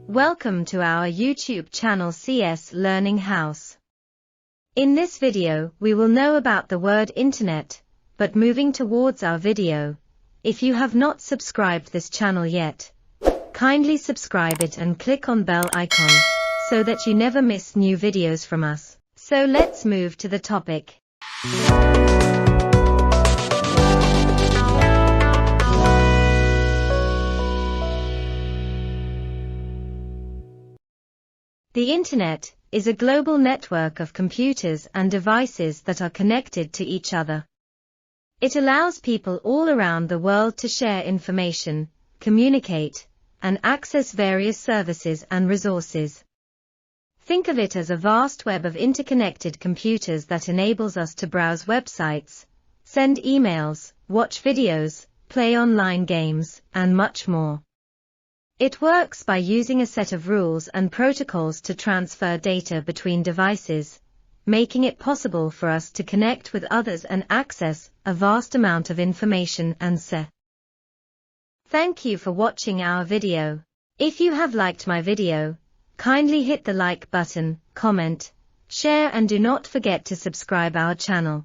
Welcome to our YouTube channel CS Learning House. In this video, we will know about the word internet, but moving towards our video, if you have not subscribed this channel yet, kindly subscribe it and click on bell icon, so that you never miss new videos from us. So let's move to the topic. The Internet is a global network of computers and devices that are connected to each other. It allows people all around the world to share information, communicate, and access various services and resources. Think of it as a vast web of interconnected computers that enables us to browse websites, send emails, watch videos, play online games, and much more. It works by using a set of rules and protocols to transfer data between devices, making it possible for us to connect with others and access a vast amount of information and Thank you for watching our video. If you have liked my video, kindly hit the like button, comment, share and do not forget to subscribe our channel.